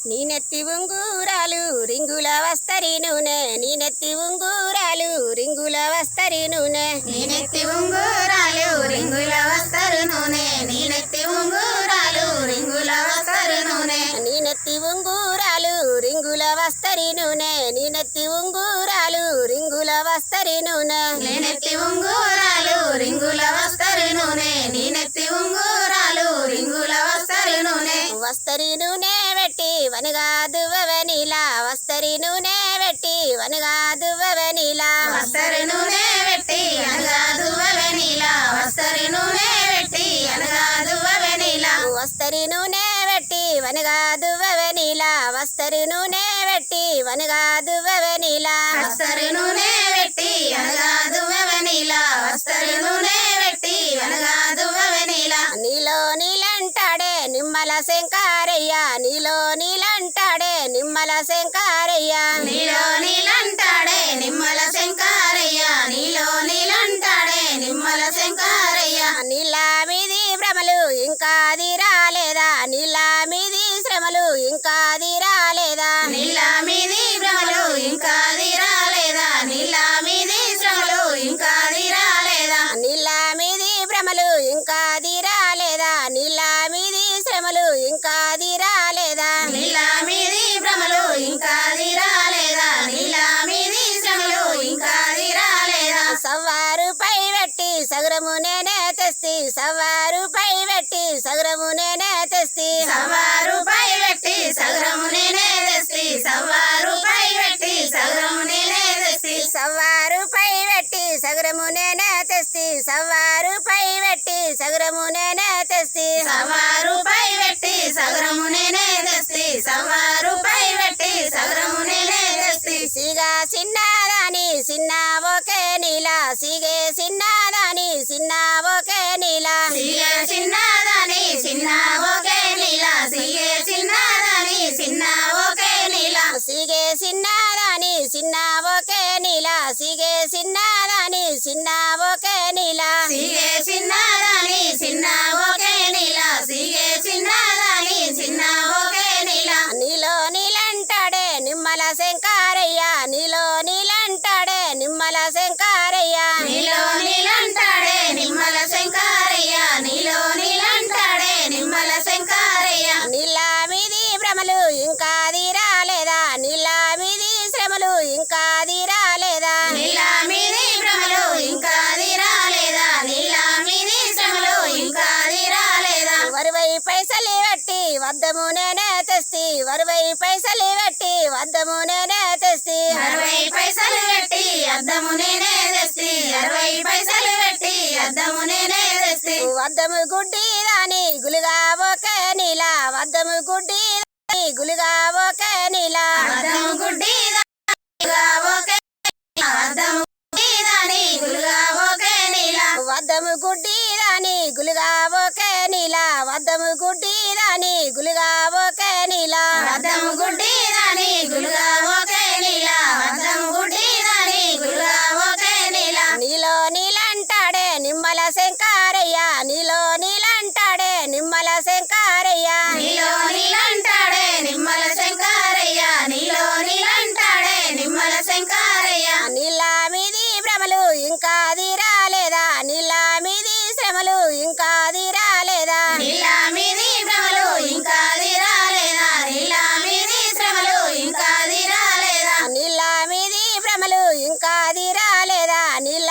నీనెత్తి ఉంగూరాలు రింగుల వస్తరి నూనె నీనెత్తి ఉంగూరాలు రింగుల వస్తరి నూనె నీనెత్తి ఉంగూరాలు రింగుల వస్తరు నూనె నీనెత్తి ఉంగూరాలు రింగుల వస్తరు నూనె నీనెత్తి ఉంగూరాలు రింగుల వస్తరి నూనె నీనెత్తి ఉంగూరాలు రింగుల వస్తరి నూనె నీనెత్తి ఉంగూరాలు రింగుల వస్తరు నూనె నీనెత్తి ఉంగూరాలు రింగుల వస్తరు నూనె వస్తరి నూనె వెట్టి వనగా దువ్వెనీలా వస్తరి నూనె వెట్టి వనగా దువ్వెనీలా వస్తరు నూనె వెట్టి అనగా దువ్వెనీలా వస్తరు నూనె వెట్టి అనగా దువ్వెనీలా వస్తరి నూనె వెట్టి వనగా దువ్వెనీలా వస్తరి నూనె వెట్టి వనగా దువ్వెనీలా వస్తరు నూనె వెట్టి అనగా దువ్వెనీలా వస్తరు నూనె వెట్టి అనగా దువ్వెనీలా నీలో నీలంటాడే నిమ్మల శంకారయ్య నీలో నీలంటాడే నిమ్మల శంకారయ్య నీలో నీలంటాడే నిమ్మల శంకారయ్య నీలో నీలంటాడే నిమ్మల శంకారయ్య నీళ్ళ మీది భ్రమలు ఇంకా రాలేదా నీళ్ళ మీది శ్రమలు ఇంకా రాలేదా నీళ్ళ మీది భ్రమలు ఇంకా రాలేదా నీళ్ళ మీది శ్రమలు ఇంకా రాలేదా నీళ్ళ మీది భ్రమలు ఇంకా రాలేదా నీళ్ళ మీది శ్రమలు ఇంకా రాలేదా నీళ్ళ మీది భ్రమలు ఇంకా రాలేదా నీళ్ళ మీది శ్రమలు ఇంకా రాలేదా సవ్వారు పై వెట్టి సగరము నేనే తెస్తి సవ్వారు పై వెట్టి సగరము నేనే తెస్తి సవ్వారు పై వెట్టి సగరము నేనే తెస్తి సవ్వారు పై వెట్టి సగరము నేనే తెస్తి సవ్వారు పై వెట్టి సగరము నేనే తెస్తి సవ్వారు పై వెట్టి సగరము నేనే తెస్తి సవ్వారు పై వెట్టి సగరము నేనే తెస్తి సవ్వారు పై వెట్టి సగరము నేనే తెస్తి సిగా చిన్నదాని చిన్న ఒకే నీలా సిగే చిన్నదాని చిన్న ఒకే నీలా సిగే చిన్నదాని చిన్న ఒకే నీల సిగే చిన్నదాని చిన్న ఒకే నీల సిగే చిన్నదాని చిన్న ఒకే నీలా సిగే చిన్నదాని చిన్న ఒకే నీలా సిగే చిన్నదాని చిన్న ఒకే నీల సిగే చిన్నదాని చిన్న ఒకే నీల నీలో నీలంటాడే నిమ్మల శంకారయ్య నీలో నీలంటాడే నిమ్మల శంకారయ్య నీలో నీలంటాడే నిమ్మల శంకారయ్య నీలో నీలంటాడే నిమ్మల శంకారయ్య నీళ్ళ మీది భ్రమలు ఇంకా రాలేదా నీళ్ళ మీది శ్రమలు ఇంకా రాలేదా నీళ్ళ మీది భ్రమలు ఇంకా రాలేదా నీళ్ళ మీది శ్రమలు ఇంకా రాలేదా వరువై పైసలు పెట్టి వద్దము నేనే తెస్తి వరువై పైసలు పెట్టి వద్దము నేనే తెస్తి 60 పైసలు పెట్టి అద్దము నేనే తెస్తి 60 పైసలు పెట్టి అద్దము నేనే తెస్తి వద్దము గుడ్డి దాని గులుగా ఒకే నీలా వద్దము గుడ్డి దాని గులుగా ఒకే నీలా అద్దము గుడ్డి దానిగా ఒకే అద్దము గుడ్డి దాని గులుగా ఒకే నీల వద్దము గుడ్డి దాని గులుగా ఒకే నీలా వద్దము గుడ్డి దాని గులుగా ఒకే నీలా అద్దము గుడ్డి దాని గులుగా ఒకే నీల అద్దము గుడ్డి దాని గులుగా ఒకే నీల నీలో నీలంటాడే నిమ్మల శంకారయ్య నీలో నీలంటాడే నిమ్మల శంకారయ్య నీలో నీలంటాడే నిమ్మల శంకారయ్య నీలో నీలంటాడే నిమ్మల శంకారయ్య నీళ్ళ మీది భ్రమలు ఇంకా రాలేదా నీళ్ళ మీది శ్రమలు ఇంకా రాలేదా నీళ్ళ మీది భ్రమలు ఇంకా రాలేదా నీళ్ళ మీది శ్రమలు ఇంకా రాలేదా నీళ్ళ మీది భ్రమలు ఇంకా రాలేదా నీళ్ళ